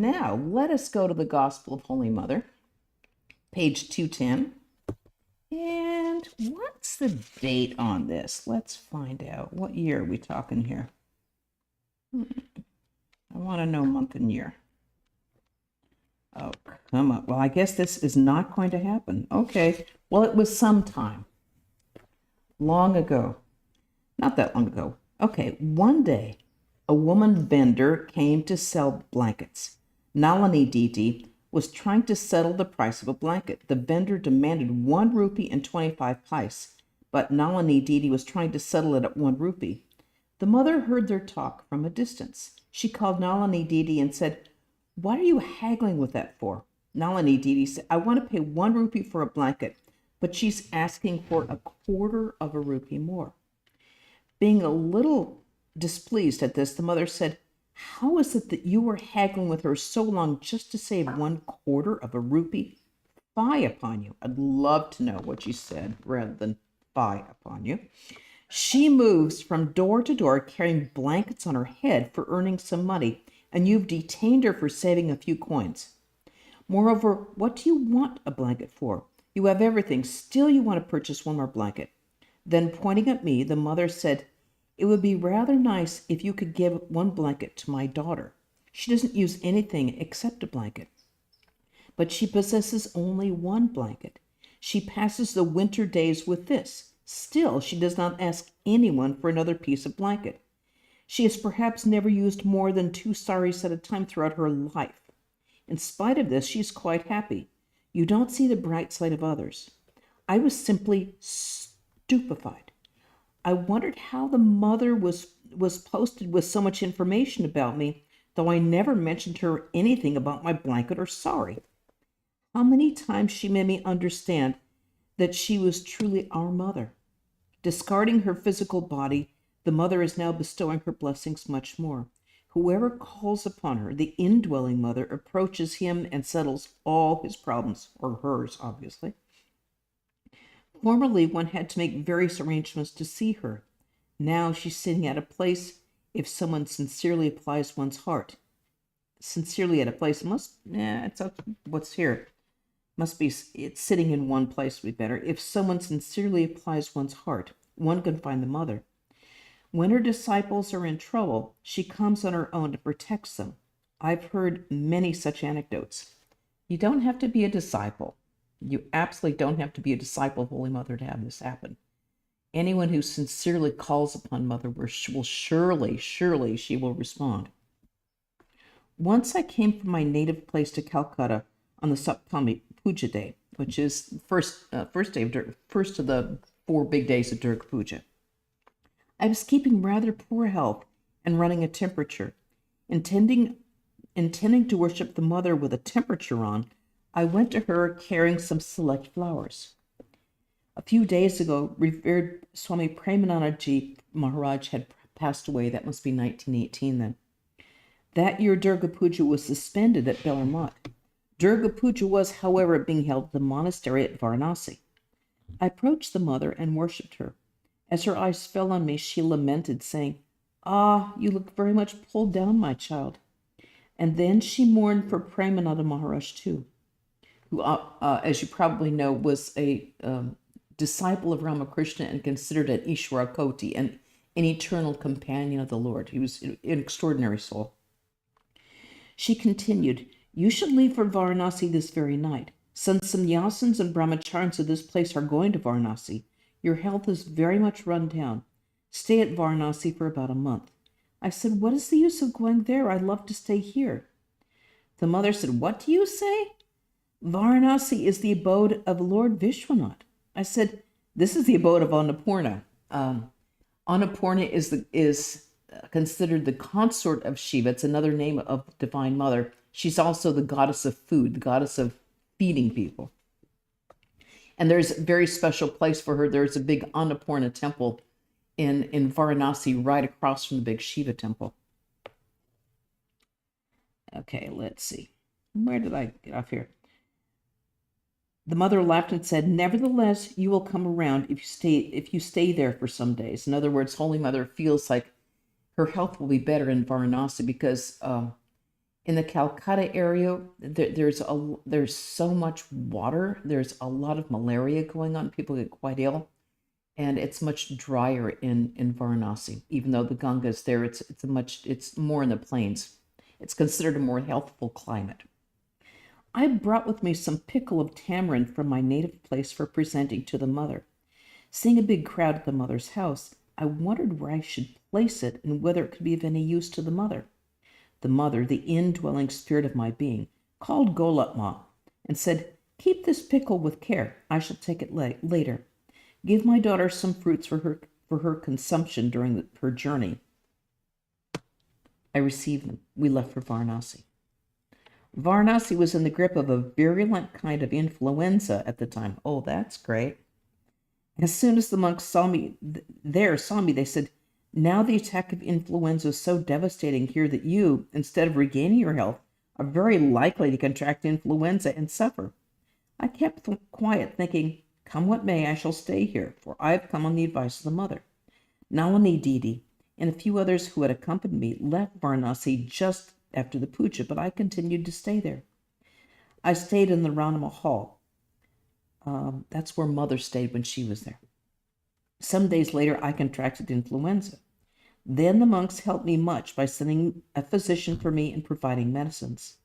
now let us go to the Gospel of Holy Mother, page 210. And what's the date on this? Let's find out. What year are we talking here? I want to know month and year. Oh, come on. Well, I guess this is not going to happen. Okay. Well, it was sometime. Long ago. Not that long ago. Okay. One day, a woman vendor came to sell blankets. Nalini Diti was trying to settle the price of a blanket. The vendor demanded 1 rupee and 25 paise, but Nalini Diti was trying to settle it at 1 rupee. The mother heard their talk from a distance. She called Nalini Diti and said, "What are you haggling with that for?" Nalini Diti said, "I want to pay 1 rupee for a blanket, but she's asking for 1/4 of a rupee more." Being a little displeased at this, the mother said, "How is it that you were haggling with her so long just to save 1/4 of a rupee? Fie upon you." I'd love to know what she said rather than fie upon you. "She moves from door to door carrying blankets on her head for earning some money, and you've detained her for saving a few coins. Moreover, what do you want a blanket for? You have everything. Still you want to purchase 1 more blanket." Then pointing at me, the mother said, "It would be rather nice if you could give 1 blanket to my daughter. She doesn't use anything except a blanket. But she possesses only 1 blanket. She passes the winter days with this. Still, she does not ask anyone for another piece of blanket. She has perhaps never used more than 2 saris at a time throughout her life. In spite of this, she is quite happy. You don't see the bright side of others." I was simply stupefied. I wondered how the mother was posted with so much information about me, though I never mentioned to her anything about my blanket or sari. How many times she made me understand that she was truly our mother. Discarding her physical body, the mother is now bestowing her blessings much more. Whoever calls upon her, the indwelling mother, approaches him and settles all his problems, or hers, obviously. Formerly, one had to make various arrangements to see her. Now she's sitting at a place if someone sincerely applies one's heart. Sincerely at a place it's what's here. Must be, it's sitting in one place would be better. If someone sincerely applies one's heart, one can find the mother. When her disciples are in trouble, she comes on her own to protect them. I've heard many such anecdotes. You don't have to be a disciple. You absolutely don't have to be a disciple of Holy Mother to have this happen. Anyone who sincerely calls upon Mother will surely she will respond. Once I came from my native place to Calcutta on the Saptami Puja Day, which is first of the 4 big days of Durga Puja. I was keeping rather poor health and running a temperature. Intending to worship the Mother with a temperature on, I went to her carrying some select flowers. A few days ago, revered Swami Premanandaji Maharaj had passed away. That must be 1918 then. That year, Durga Puja was suspended at Bellarmont. Durga Puja was, however, being held at the monastery at Varanasi. I approached the Mother and worshipped her. As her eyes fell on me, she lamented, saying, "Ah, you look very much pulled down, my child." And then she mourned for Premananda Maharaj too, who, as you probably know, was a disciple of Ramakrishna and considered an Ishwara Koti, an eternal companion of the Lord. He was an extraordinary soul. She continued, "You should leave for Varanasi this very night. Some sannyasins and brahmacharis of this place are going to Varanasi. Your health is very much run down. Stay at Varanasi for about a month." I said, "What is the use of going there? I'd love to stay here." The Mother said, "What do you say? Varanasi is the abode of Lord Vishwanath." I said, "This is the abode of Annapurna." Annapurna is considered the consort of Shiva. It's another name of Divine Mother. She's also the goddess of food, the goddess of feeding people. And there's a very special place for her. There's a big Annapurna temple in Varanasi right across from the big Shiva temple. Okay, let's see. Where did I get off here? The Mother laughed and said, "Nevertheless, you will come around if you stay there for some days." In other words, Holy Mother feels like her health will be better in Varanasi because In the Calcutta area, there's so much water. There's a lot of malaria going on. People get quite ill, and it's much drier in Varanasi. Even though the Ganga is there, it's more in the plains. It's considered a more healthful climate. I brought with me some pickle of tamarind from my native place for presenting to the mother. Seeing a big crowd at the mother's house, I wondered where I should place it and whether it could be of any use to the mother. The mother, the indwelling spirit of my being, called Golatma and said, "Keep this pickle with care. I shall take it later. Give my daughter some fruits for her consumption during her journey." I received them. We left for Varanasi. Varanasi was in the grip of a virulent kind of influenza at the time. Oh, that's great. As soon as the monks saw me, they said, "Now the attack of influenza is so devastating here that you, instead of regaining your health, are very likely to contract influenza and suffer." I kept quiet, thinking, come what may, I shall stay here, for I have come on the advice of the mother. Nalini Didi and a few others who had accompanied me left Varanasi just after the puja, but I continued to stay there. I stayed in the Ranama Hall. That's where Mother stayed when she was there. Some days later, I contracted influenza. Then the monks helped me much by sending a physician for me and providing medicines.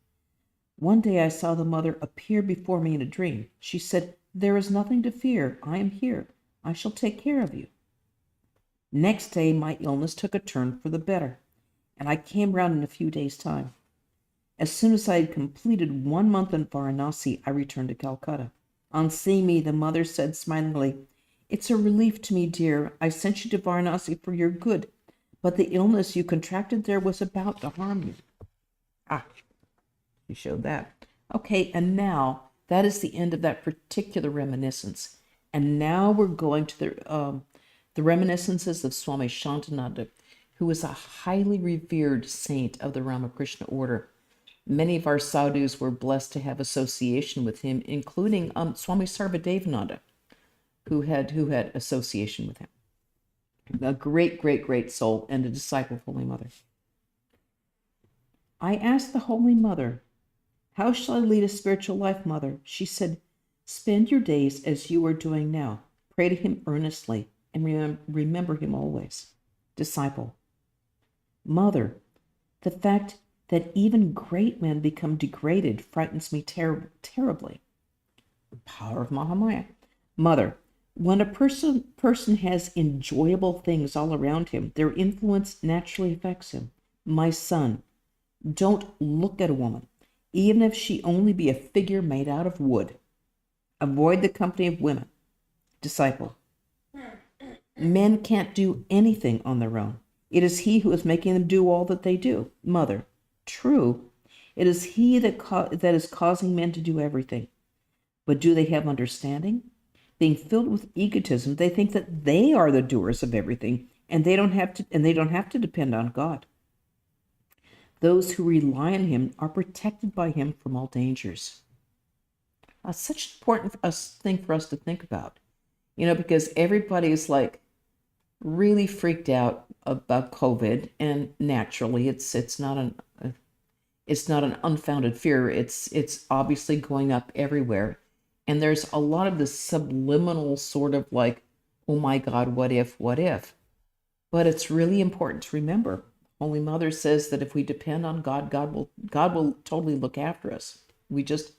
One day I saw the mother appear before me in a dream. She said, "There is nothing to fear. I am here. I shall take care of you." Next day, my illness took a turn for the better, and I came round in a few days' time. As soon as I had completed 1 month in Varanasi, I returned to Calcutta. On seeing me, the mother said smilingly, "It's a relief to me, dear. I sent you to Varanasi for your good, but the illness you contracted there was about to harm you." You showed that. Okay, and now that is the end of that particular reminiscence. And now we're going to the reminiscences of Swami Shantananda, who was a highly revered saint of the Ramakrishna order. Many of our sadhus were blessed to have association with him, including Swami Sarvadevananda, who had association with him. A great, great, great soul and a disciple of Holy Mother. I asked the Holy Mother, "How shall I lead a spiritual life, Mother?" She said, "Spend your days as you are doing now. Pray to him earnestly and remember him always." Disciple. Mother, the fact that even great men become degraded frightens me terribly. Power of Mahamaya. Mother, when a person has enjoyable things all around him, their influence naturally affects him. My son, don't look at a woman, even if she only be a figure made out of wood. Avoid the company of women. Disciple. Men can't do anything on their own. It is he who is making them do all that they do. Mother. True. It is he that is causing men to do everything. But do they have understanding? Being filled with egotism, they think that they are the doers of everything, and they don't have to depend on God. Those who rely on him are protected by him from all dangers. That's such an important thing for us to think about, because everybody is like really freaked out about COVID, and naturally, it's not an unfounded fear. It's obviously going up everywhere, and there's a lot of this subliminal sort of like, oh my God, what if? But it's really important to remember. Holy Mother says that if we depend on God, God will totally look after us. We just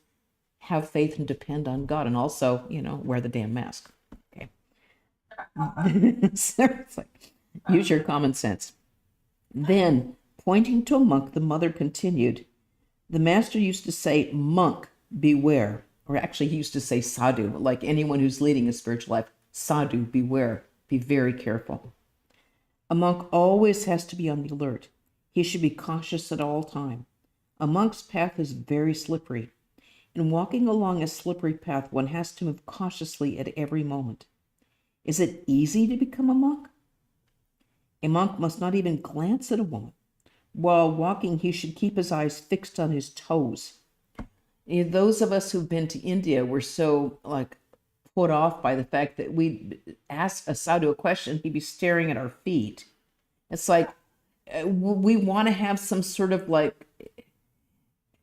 have faith and depend on God, and also, wear the damn mask. Okay. So it's like, use your common sense. Then, pointing to a monk, the mother continued, "The master used to say, 'Monk, beware.'" Or actually, he used to say sadhu, like anyone who's leading a spiritual life. Sadhu, beware. Be very careful. A monk always has to be on the alert. He should be cautious at all time. A monk's path is very slippery. In walking along a slippery path, one has to move cautiously at every moment. Is it easy to become a monk? A monk must not even glance at a woman. While walking, he should keep his eyes fixed on his toes. Those of us who've been to India were so put off by the fact that we ask a sadhu a question, he'd be staring at our feet. It's like we want to have some sort of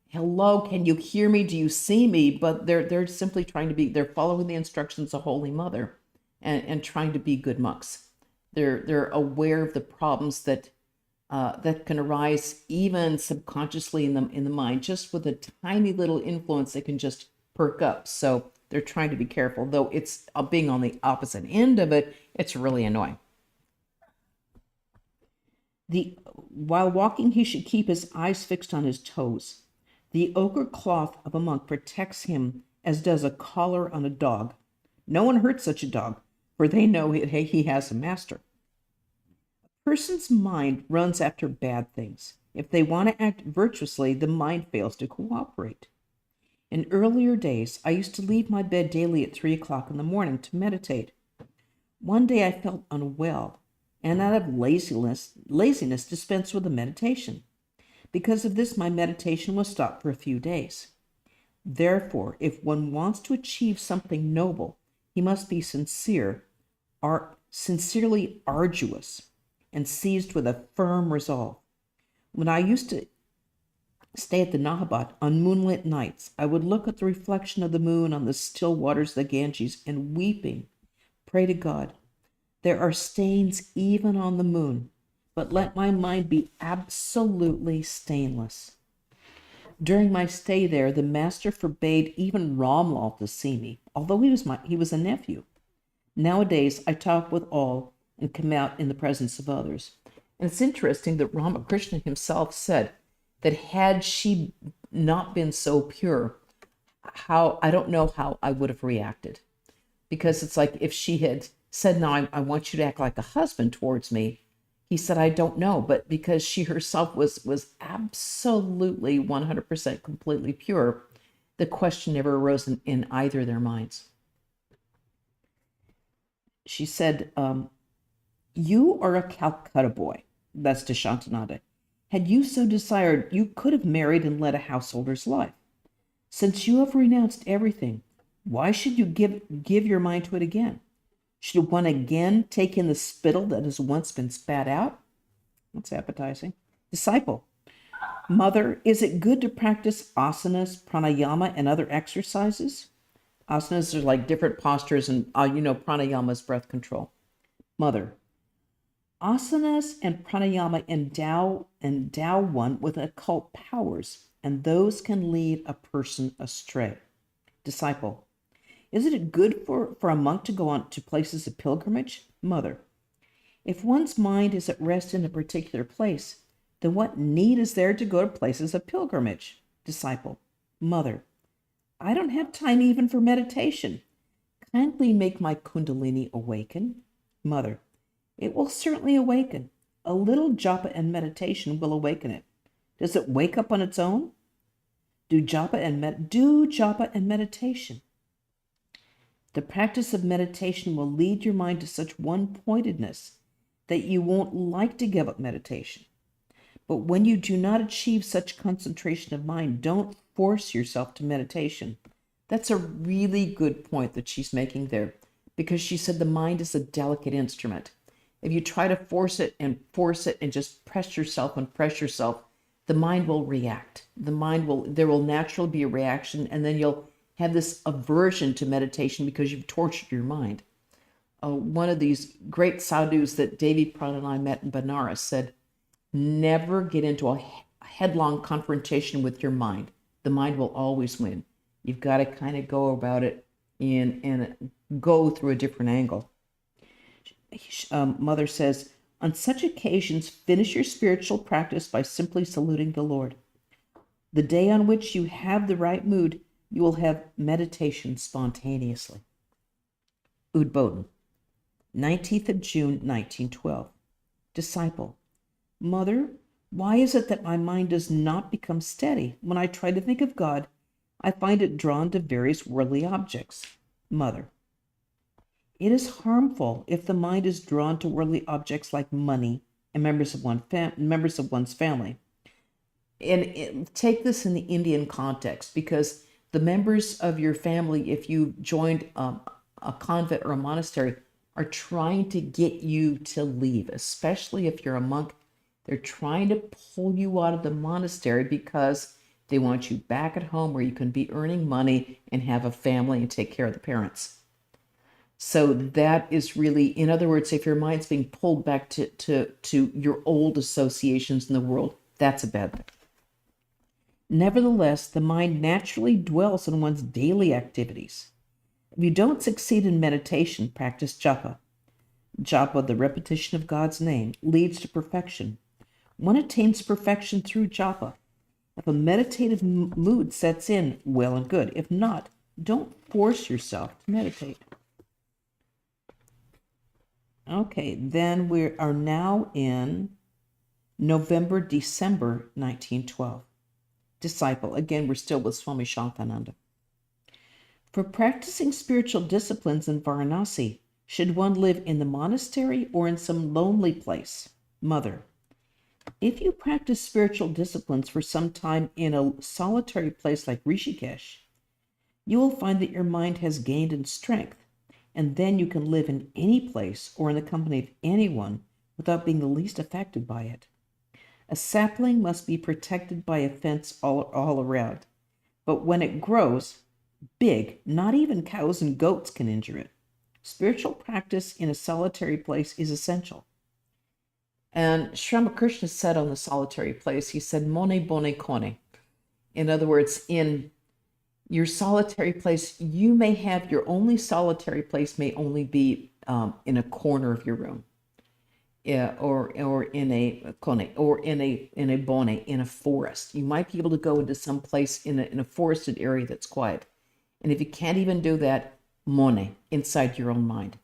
hello, can you hear me? Do you see me? But they're simply trying to be, they're following the instructions of Holy Mother and trying to be good monks. They're aware of the problems that that can arise even subconsciously in the mind, just with a tiny little influence that can just perk up. So they're trying to be careful, though it's being on the opposite end of it, it's really annoying. While walking, he should keep his eyes fixed on his toes. The ochre cloth of a monk protects him as does a collar on a dog. No one hurts such a dog, for they know he has a master. A person's mind runs after bad things. If they want to act virtuously, the mind fails to cooperate. In earlier days, I used to leave my bed daily at 3 o'clock in the morning to meditate. One day I felt unwell, and out of laziness dispensed with the meditation. Because of this, my meditation was stopped for a few days. Therefore, if one wants to achieve something noble, he must be sincerely arduous, and seized with a firm resolve. When I used to stay at the Nahabat on moonlit nights, I would look at the reflection of the moon on the still waters of the Ganges and weeping, pray to God, there are stains even on the moon, but let my mind be absolutely stainless. During my stay there, the master forbade even Ramlal to see me, although he was a nephew. Nowadays, I talk with all and come out in the presence of others. And it's interesting that Ramakrishna himself said that had she not been so pure, I don't know how I would have reacted. Because it's like if she had said, no, I want you to act like a husband towards me, he said, I don't know. But because she herself was absolutely 100% completely pure, the question never arose in either of their minds. She said, you are a Calcutta boy. That's to Shantananda. Had you so desired, you could have married and led a householder's life. Since you have renounced everything, why should you give your mind to it again? Should one again take in the spittle that has once been spat out? That's appetizing. Disciple. Mother, is it good to practice asanas, pranayama, and other exercises? Asanas are like different postures, and pranayama is breath control. Mother, asanas and pranayama endow one with occult powers, and those can lead a person astray. Disciple, isn't it good for a monk to go on to places of pilgrimage? Mother, if one's mind is at rest in a particular place, then what need is there to go to places of pilgrimage? Disciple, Mother, I don't have time even for meditation. Kindly make my kundalini awaken. Mother, it will certainly awaken. A little japa and meditation will awaken it. Does it wake up on its own? Do japa and meditation. The practice of meditation will lead your mind to such one-pointedness that you won't like to give up meditation. But when you do not achieve such concentration of mind, don't force yourself to meditation. That's a really good point that she's making there, because she said the mind is a delicate instrument. If you try to force it and just press yourself, the mind will react. There will naturally be a reaction, and then you'll have this aversion to meditation because you've tortured your mind. One of these great sadhus that Devi Pran and I met in Benares said, never get into a headlong confrontation with your mind. The mind will always win. You've got to kind of go about it and go through a different angle. Mother says, on such occasions, finish your spiritual practice by simply saluting the Lord. The day on which you have the right mood, you will have meditation spontaneously. Udbodhan, 19th of June, 1912. Disciple, Mother, why is it that my mind does not become steady? When I try to think of God, I find it drawn to various worldly objects. Mother, it is harmful if the mind is drawn to worldly objects like money and members of one's family. And take this in the Indian context, because the members of your family, if you joined a convent or a monastery, are trying to get you to leave, especially if you're a monk. They're trying to pull you out of the monastery because They want you back at home where you can be earning money and have a family and take care of the parents. So that is really, in other words, if your mind's being pulled back to your old associations in the world, that's a bad thing. Nevertheless, the mind naturally dwells on one's daily activities. If you don't succeed in meditation, practice japa. Japa, the repetition of God's name, leads to perfection. One attains perfection through japa. If a meditative mood sets in, well and good. If not, don't force yourself to meditate. Okay, then we are now in November, December 1912. Disciple. Again, we're still with Swami Shantananda. For practicing spiritual disciplines in Varanasi, should one live in the monastery or in some lonely place? Mother. If you practice spiritual disciplines for some time in a solitary place like Rishikesh, you will find that your mind has gained in strength, and then you can live in any place or in the company of anyone without being the least affected by it. A sapling must be protected by a fence all around, but when it grows big, not even cows and goats can injure it. Spiritual practice in a solitary place is essential. And Sri Ramakrishna said on the solitary place, he said, Mone bone kone. In other words, in your solitary place, you may have your only solitary place may only be in a corner of your room, or in a kone, or in a bone, in a forest. You might be able to go into some place in a forested area that's quiet. And if you can't even do that, mone, inside your own mind.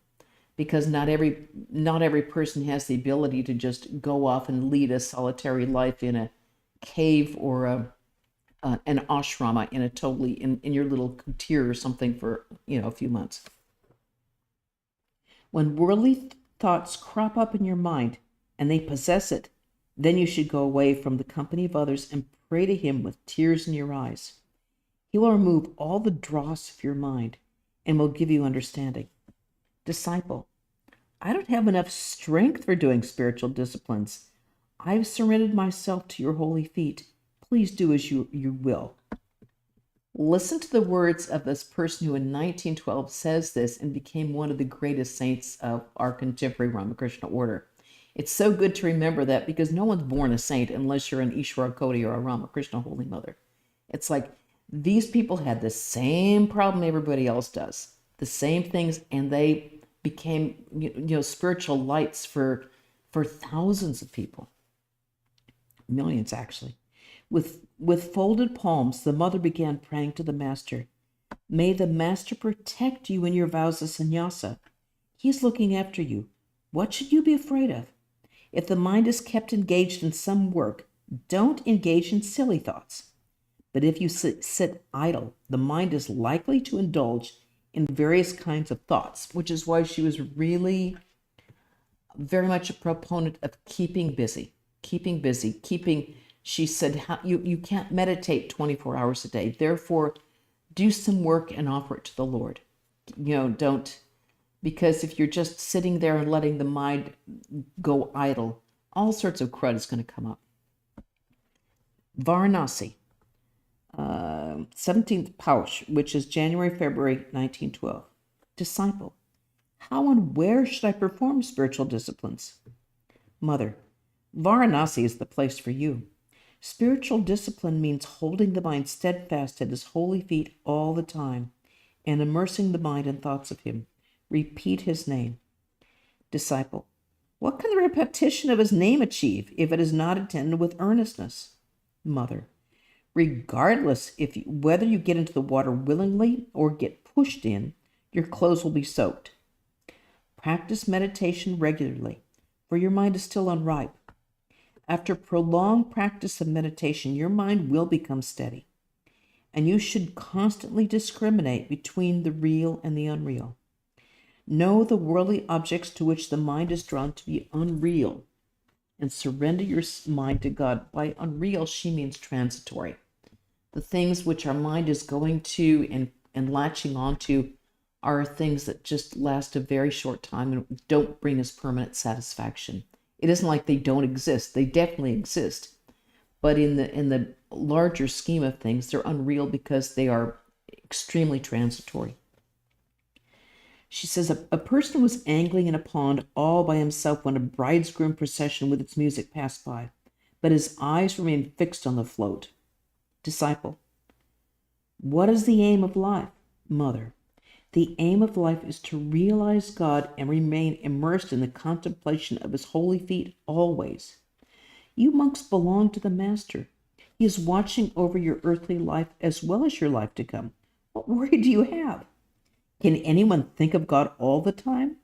Because not every person has the ability to just go off and lead a solitary life in a cave or an ashrama in your little kutir or something for a few months. When worldly thoughts crop up in your mind and they possess it, then you should go away from the company of others and pray to him with tears in your eyes. He will remove all the dross of your mind and will give you understanding. Disciple, I don't have enough strength for doing spiritual disciplines. I've surrendered myself to your holy feet. Please do as you will. Listen to the words of this person who in 1912 says this and became one of the greatest saints of our contemporary Ramakrishna order. It's so good to remember that, because no one's born a saint unless you're an Ishwara Koti or a Ramakrishna Holy Mother. It's like these people had the same problem everybody else does, the same things, and they became spiritual lights for thousands of people, millions actually. With folded palms, the mother began praying to the master. May the master protect you in your vows of sannyasa. He's looking after you. What should you be afraid of? If the mind is kept engaged in some work, don't engage in silly thoughts. But if you sit idle, the mind is likely to indulge in various kinds of thoughts, which is why she was really very much a proponent of keeping busy. She said, you can't meditate 24 hours a day. Therefore, do some work and offer it to the Lord. Don't, because if you're just sitting there and letting the mind go idle, all sorts of crud is going to come up. Varanasi. 17th Paush, which is January, February 1912. Disciple, how and where should I perform spiritual disciplines? Mother, Varanasi is the place for you. Spiritual discipline means holding the mind steadfast at his holy feet all the time and immersing the mind in thoughts of him. Repeat his name. Disciple, what can the repetition of his name achieve if it is not attended with earnestness? Mother, regardless whether you get into the water willingly or get pushed in, your clothes will be soaked. Practice meditation regularly, for your mind is still unripe. After prolonged practice of meditation, your mind will become steady, and you should constantly discriminate between the real and the unreal. Know the worldly objects to which the mind is drawn to be unreal, and surrender your mind to God. By unreal, she means transitory. The things which our mind is going to and latching onto are things that just last a very short time and don't bring us permanent satisfaction. It isn't like they don't exist. They definitely exist. But in the larger scheme of things, they're unreal because they are extremely transitory. She says, a person was angling in a pond all by himself when a bridegroom procession with its music passed by, but his eyes remained fixed on the float. Disciple, what is the aim of life? Mother, the aim of life is to realize God and remain immersed in the contemplation of his holy feet always. You monks belong to the Master. He is watching over your earthly life as well as your life to come. What worry do you have? Can anyone think of God all the time?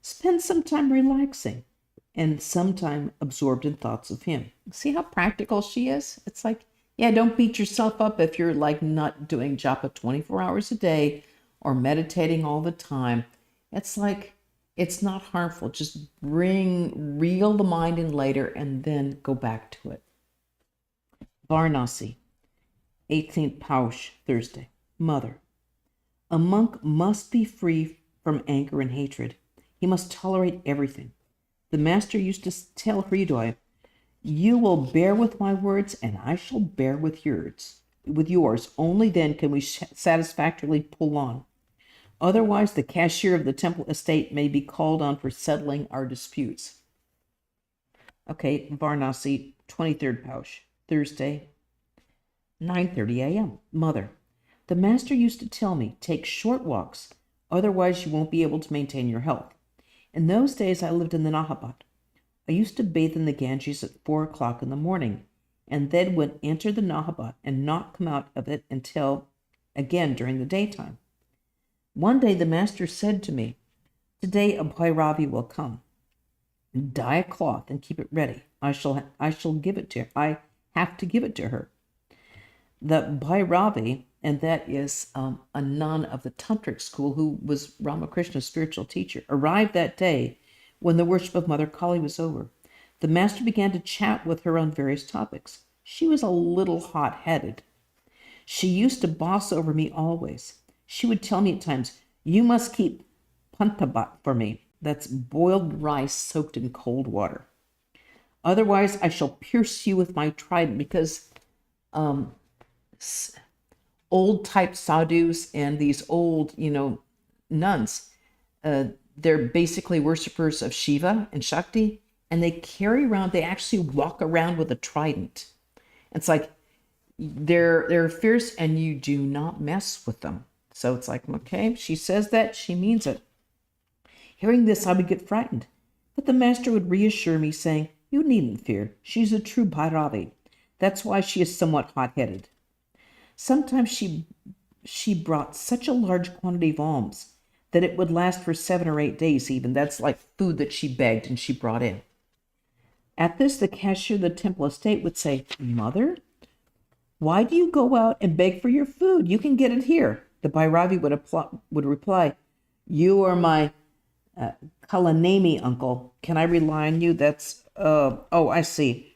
Spend some time relaxing and some time absorbed in thoughts of him. See how practical she is? It's like, yeah, don't beat yourself up if you're like not doing japa 24 hours a day or meditating all the time. It's like, it's not harmful. Just reel the mind in later and then go back to it. Varanasi, 18th Paush, Thursday. Mother, a monk must be free from anger and hatred. He must tolerate everything. The Master used to tell Hridoy, you will bear with my words, and I shall bear with yours. Only then can we satisfactorily pull on. Otherwise, the cashier of the temple estate may be called on for settling our disputes. Okay, Varanasi, 23rd Paush, Thursday, 9:30 a.m. Mother, the Master used to tell me, take short walks, otherwise you won't be able to maintain your health. In those days, I lived in the Nahabat. I used to bathe in the Ganges at 4 o'clock in the morning, and then would enter the Nahabat and not come out of it until again during the daytime. One day the Master said to me, today a Bhairavi will come. Dye a cloth and keep it ready. I shall give it to her. I have to give it to her. The Bhairavi, and that is a nun of the Tantric school who was Ramakrishna's spiritual teacher, arrived that day when the worship of Mother Kali was over. The Master began to chat with her on various topics. She was a little hot-headed. She used to boss over me always. She would tell me at times, you must keep pantabat for me. That's boiled rice soaked in cold water. Otherwise, I shall pierce you with my trident, because old-type sadhus and these old, nuns, they're basically worshippers of Shiva and Shakti, and they actually walk around with a trident. It's like they're fierce, and you do not mess with them. So it's like, okay, she says that, she means it. Hearing this, I would get frightened, but the Master would reassure me, saying, you needn't fear. She's a true Bhairavi. That's why she is somewhat hot-headed. Sometimes she brought such a large quantity of alms that it would last for 7 or 8 days even. That's like food that she begged and she brought in. At this, the cashier of the temple estate would say, Mother, why do you go out and beg for your food? You can get it here. The Bhairavi would reply, you are my Kalanemi uncle. Can I rely on you? That's, I see.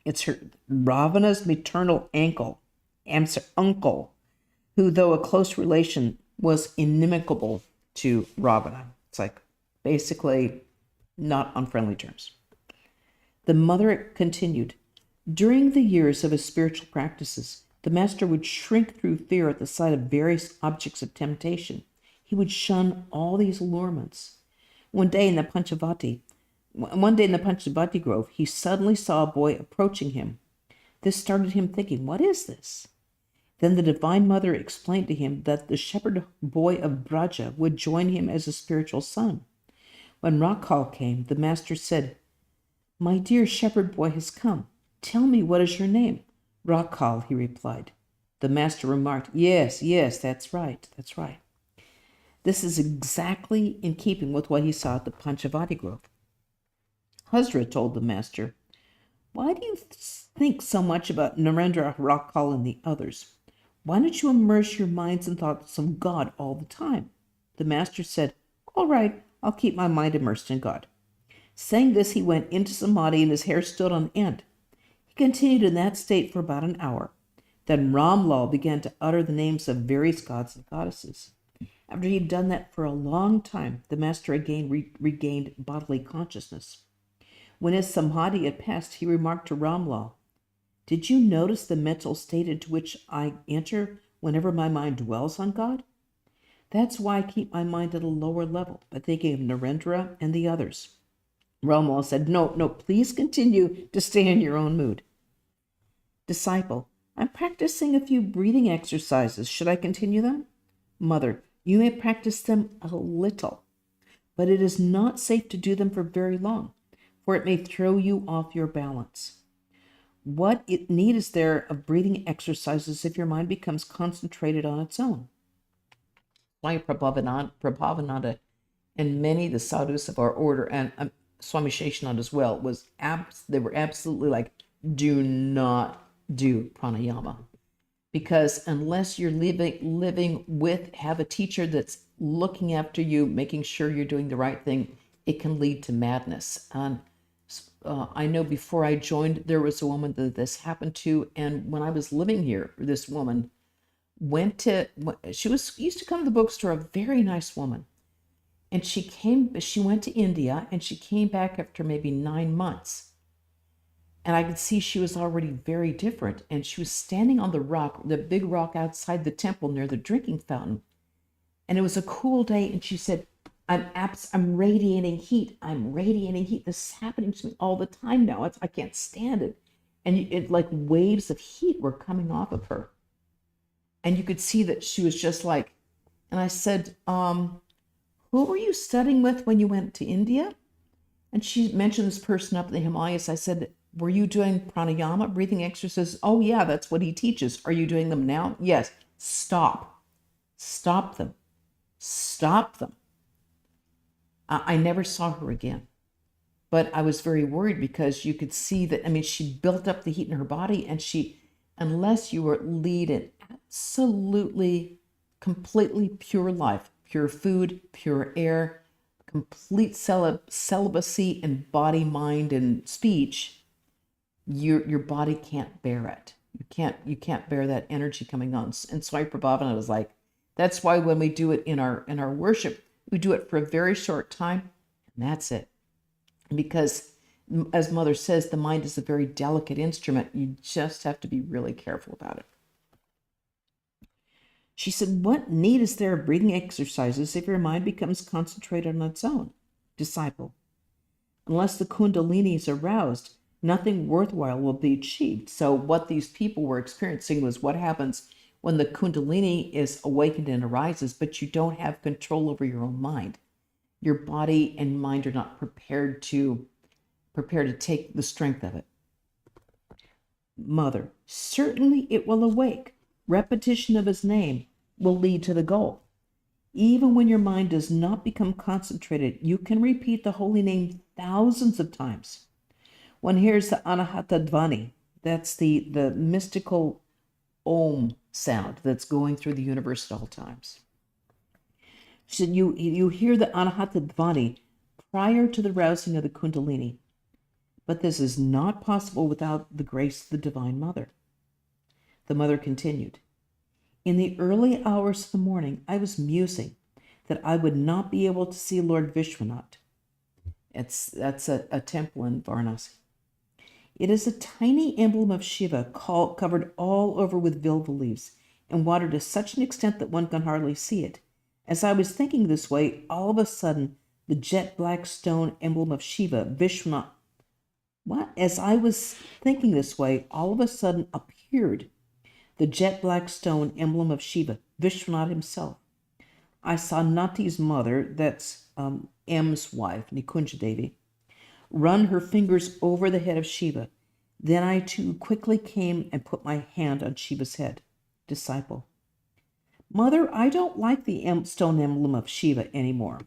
It's her Ravana's maternal uncle, who, though a close relation, was inimical to Ravana. It's like basically not on friendly terms. The mother continued, during the years of his spiritual practices, the Master would shrink through fear at the sight of various objects of temptation. He would shun all these allurements. One day in the Panchavati Grove, he suddenly saw a boy approaching him. This started him thinking, what is this? Then the Divine Mother explained to him that the shepherd boy of Braja would join him as a spiritual son. When Rakhal came, the Master said, my dear shepherd boy has come. Tell me, what is your name? Rakhal, he replied. The Master remarked, yes, that's right. This is exactly in keeping with what he saw at the Panchavati Grove. Hazra told the Master, why do you think so much about Narendra, Rakhal, and the others? Why don't you immerse your minds in thoughts of God all the time? The Master said, all right, I'll keep my mind immersed in God. Saying this, he went into samadhi and his hair stood on end. He continued in that state for about an hour. Then Ramlal began to utter the names of various gods and goddesses. After he'd done that for a long time, the Master again regained bodily consciousness. When his samadhi had passed, he remarked to Ramlal, Did you notice the mental state into which I enter whenever my mind dwells on God? That's why I keep my mind at a lower level, by thinking of Narendra and the others. Romo said, no, please continue to stay in your own mood. Disciple, I'm practicing a few breathing exercises. Should I continue them? Mother, you may practice them a little, but it is not safe to do them for very long, for it may throw you off your balance. What need is there of breathing exercises if your mind becomes concentrated on its own? Swami Prabhavananda and many of the sadhus of our order, and Swami Shantananda as well, they were absolutely like, do not do pranayama. Because unless you're have a teacher that's looking after you, making sure you're doing the right thing, it can lead to madness. And I know before I joined, there was a woman that this happened to, and when I was living here, this woman used to come to the bookstore, a very nice woman, and she went to India, and she came back after maybe 9 months, and I could see she was already very different, and she was standing on the big rock outside the temple near the drinking fountain, and it was a cool day, and she said, I'm radiating heat. I'm radiating heat. This is happening to me all the time now. I can't stand it. And it like waves of heat were coming off of her. And you could see that she was just like, and I said, who were you studying with when you went to India? And she mentioned this person up in the Himalayas. I said, were you doing pranayama, breathing exercises? Oh yeah, that's what he teaches. Are you doing them now? Yes. Stop them. I never saw her again, but I was very worried because you could see that, she built up the heat in her body, and unless you lead an absolutely, completely pure life, pure food, pure air, complete celibacy in body, mind, and speech, your body can't bear it. You can't bear that energy coming on. And Swami Prabhavananda was like, that's why when we do it in our worship, we do it for a very short time, and that's it. Because, as Mother says, the mind is a very delicate instrument. You just have to be really careful about it. She said, what need is there of breathing exercises if your mind becomes concentrated on its own? Disciple, unless the Kundalini is aroused, nothing worthwhile will be achieved. So what these people were experiencing was what happens when the Kundalini is awakened and arises, but you don't have control over your own mind. Your body and mind are not prepared to take the strength of it. Mother, certainly it will awake. Repetition of his name will lead to the goal. Even when your mind does not become concentrated, you can repeat the holy name thousands of times. One hears the Anahata Dvani. That's the mystical Om sound that's going through the universe at all times. She said, you hear the Anahata Dvani prior to the rousing of the Kundalini, but this is not possible without the grace of the Divine Mother. The Mother continued, in the early hours of the morning, I was musing that I would not be able to see Lord Vishwanath. That's a temple in Varanasi. It is a tiny emblem of Shiva covered all over with vilva leaves and watered to such an extent that one can hardly see it. As I was thinking this way, all of a sudden, the jet black stone emblem of Shiva, Vishwanath, As I was thinking this way, all of a sudden appeared the jet black stone emblem of Shiva, Vishwanath himself. I saw Nati's mother, that's M's wife, Nikunja Devi, run her fingers over the head of Shiva. Then I too quickly came and put my hand on Shiva's head. Disciple, Mother, I don't like the stone emblem of Shiva anymore.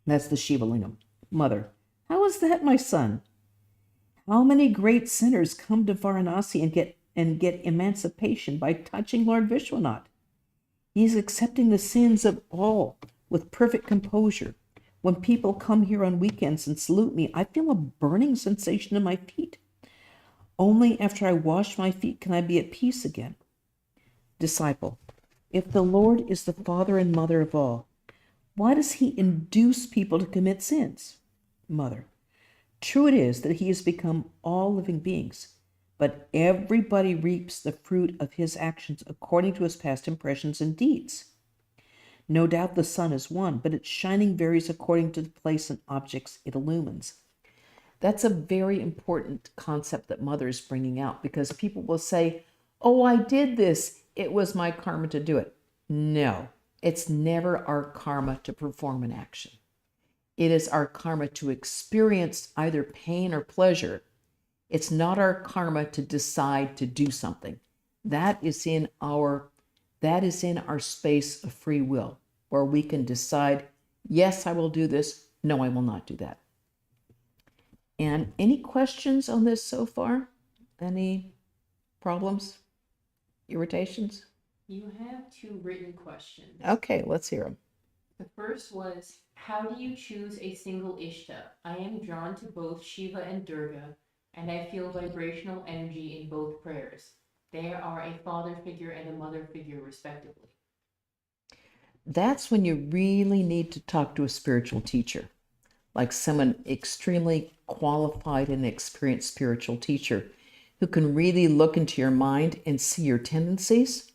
That's the Shiva Lingam. Mother, how is that, my son? How many great sinners come to Varanasi and get emancipation by touching Lord Vishwanath? He is accepting the sins of all with perfect composure. When people come here on weekends and salute me, I feel a burning sensation in my feet. Only after I wash my feet can I be at peace again. Disciple, if the Lord is the Father and Mother of all, why does he induce people to commit sins? Mother, true it is that he has become all living beings, but everybody reaps the fruit of his actions according to his past impressions and deeds. No doubt the sun is one, but its shining varies according to the place and objects it illumines. That's a very important concept that Mother is bringing out, because people will say, oh, I did this. It was my karma to do it. No, it's never our karma to perform an action. It is our karma to experience either pain or pleasure. It's not our karma to decide to do something. That is in our space of free will, where we can decide, yes, I will do this. No, I will not do that. And any questions on this so far? Any problems? Irritations? You have 2 written questions. Okay, let's hear them. The first was, how do you choose a single Ishta? I am drawn to both Shiva and Durga, and I feel vibrational energy in both prayers. They are a father figure and a mother figure, respectively. That's when you really need to talk to a spiritual teacher, like someone extremely qualified and experienced spiritual teacher who can really look into your mind and see your tendencies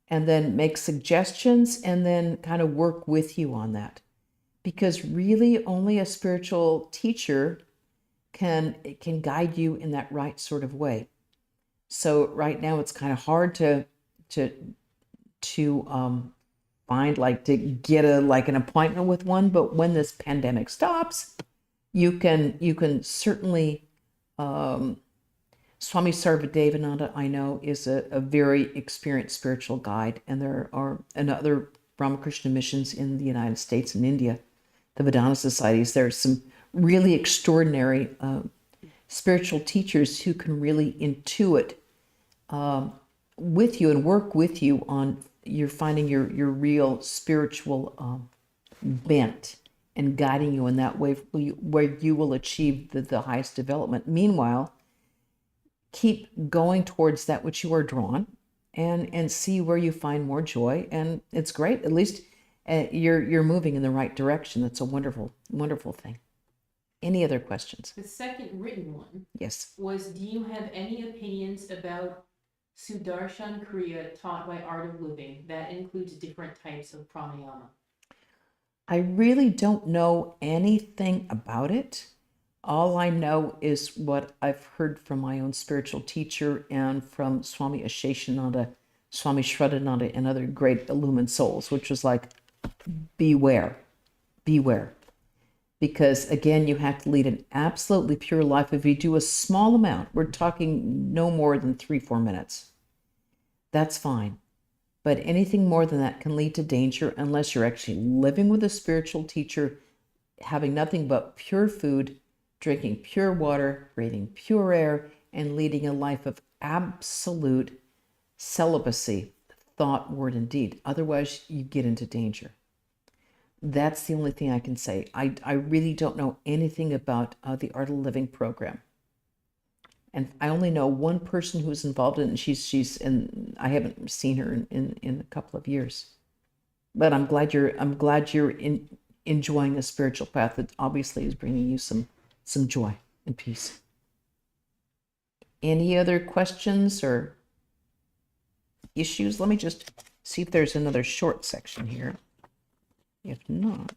and then make suggestions and then kind of work with you on that. Because really only a spiritual teacher can guide you in that right sort of way. So right now it's kind of hard to find, like, to get an appointment with one, but when this pandemic stops, you can certainly Swami Sarvadevananda, I know, is a very experienced spiritual guide, and there are other Ramakrishna missions in the United States and India, the Vedanta societies. There are some really extraordinary spiritual teachers who can really intuit with you and work with you on you're finding your real spiritual bent and guiding you in that way where you will achieve the highest development. Meanwhile, keep going towards that which you are drawn and see where you find more joy. And it's great. At least you're moving in the right direction. That's a wonderful, wonderful thing. Any other questions? The second written one Yes. was, do you have any opinions about Sudarshan Kriya taught by Art of Living that includes different types of pranayama? I really don't know anything about it. All I know is what I've heard from my own spiritual teacher and from Swami Asheshananda, Swami Shraddhananda, and other great illumined souls, which was like, beware, beware. Because again, you have to lead an absolutely pure life. If you do a small amount, we're talking no more than 3-4 minutes, that's fine. But anything more than that can lead to danger unless you're actually living with a spiritual teacher, having nothing but pure food, drinking pure water, breathing pure air, and leading a life of absolute celibacy, thought, word, and deed. Otherwise, you get into danger. That's the only thing I can say. I really don't know anything about the Art of Living program. And I only know one person who's involved in it, and she's and I haven't seen her in a couple of years. But I'm glad you're enjoying a spiritual path that obviously is bringing you some joy and peace. Any other questions or issues? Let me just see if there's another short section here. If not,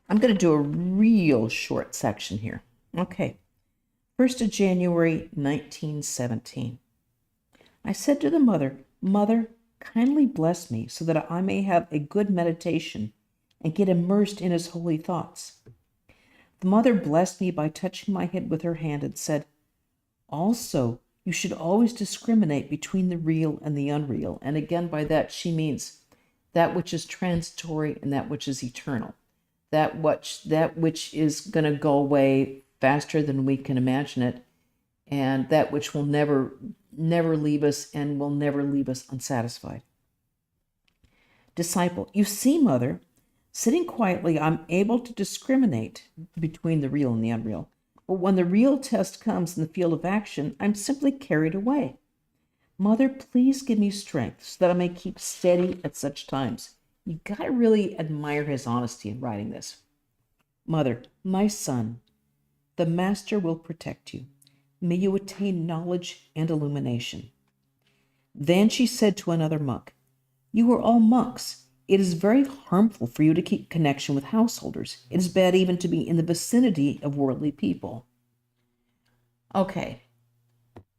I'm going to do a real short section here. Okay. 1st of January, 1917. I said to the mother, "Mother, kindly bless me so that I may have a good meditation and get immersed in his holy thoughts." The mother blessed me by touching my head with her hand and said, "Also, you should always discriminate between the real and the unreal." And again, by that, she means that which is transitory and that which is eternal. That which is going to go away faster than we can imagine it, and that which will never leave us and will never leave us unsatisfied. Disciple, you see, Mother, sitting quietly, I'm able to discriminate between the real and the unreal. But when the real test comes in the field of action, I'm simply carried away. Mother, please give me strength so that I may keep steady at such times. You got to really admire his honesty in writing this. Mother, my son, the Master will protect you. May you attain knowledge and illumination." Then she said to another monk, "You are all monks. It is very harmful for you to keep connection with householders. It is bad even to be in the vicinity of worldly people." Okay,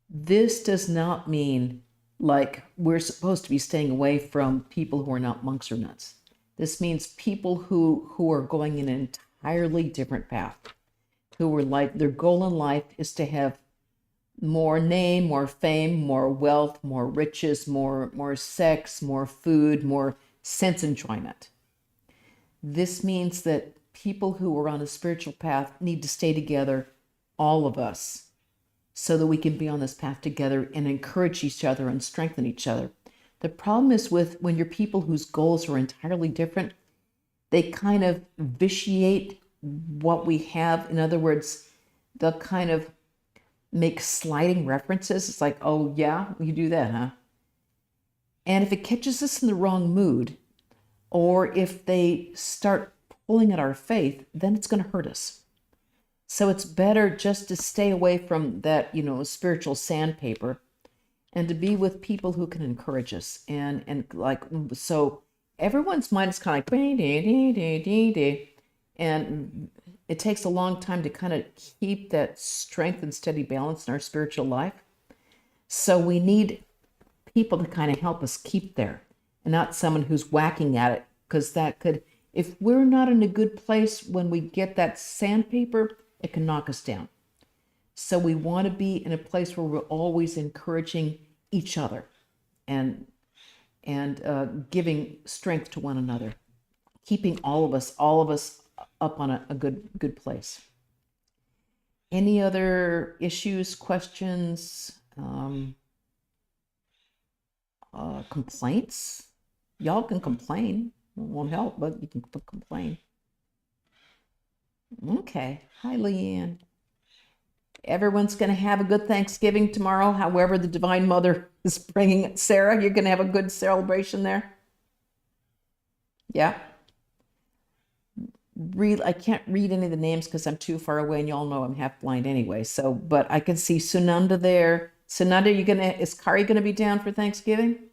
this does not mean like we're supposed to be staying away from people who are not monks or nuns. This means people who are going in an entirely different path, who are like their goal in life is to have more name, more fame, more wealth, more riches, more sex, more food, more sense enjoyment. This means that people who are on a spiritual path need to stay together, all of us, so that we can be on this path together and encourage each other and strengthen each other. The problem is with when you're people whose goals are entirely different, they kind of vitiate what we have. In other words, they'll kind of make sliding references. It's like, "Oh yeah, you do that, huh?" And if it catches us in the wrong mood, or if they start pulling at our faith, then it's going to hurt us. So it's better just to stay away from that, spiritual sandpaper, and to be with people who can encourage us. And like, so everyone's mind is kind of like, and it takes a long time to kind of keep that strength and steady balance in our spiritual life. So we need people to kind of help us keep there, and not someone who's whacking at it, because that could, if we're not in a good place when we get that sandpaper, it can knock us down. So we want to be in a place where we're always encouraging each other and giving strength to one another, keeping all of us up on a good place. Any other issues, questions, complaints? Y'all can complain. It won't help, but you can complain. Okay. Hi, Leanne. Everyone's going to have a good Thanksgiving tomorrow. However, the Divine Mother is bringing it. Sarah, you're going to have a good celebration there? Yeah. I can't read any of the names because I'm too far away, and y'all know I'm half blind anyway. So, but I can see Sunanda there. Sunanda, is Kari gonna be down for Thanksgiving?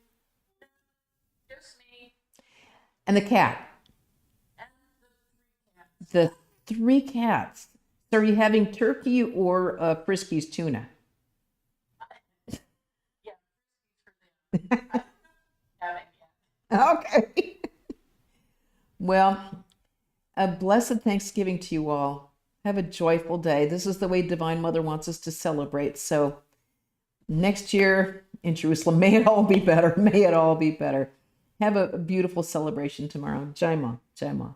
Just me And the cat. and the 3 cats. The 3 cats. So are you having turkey or Friskies tuna? Yeah, for them. I haven't yet. Okay. Well, a blessed Thanksgiving to you all. Have a joyful day. This is the way Divine Mother wants us to celebrate. So next year in Jerusalem, may it all be better. May it all be better. Have a beautiful celebration tomorrow. Jai Ma. Jai Ma.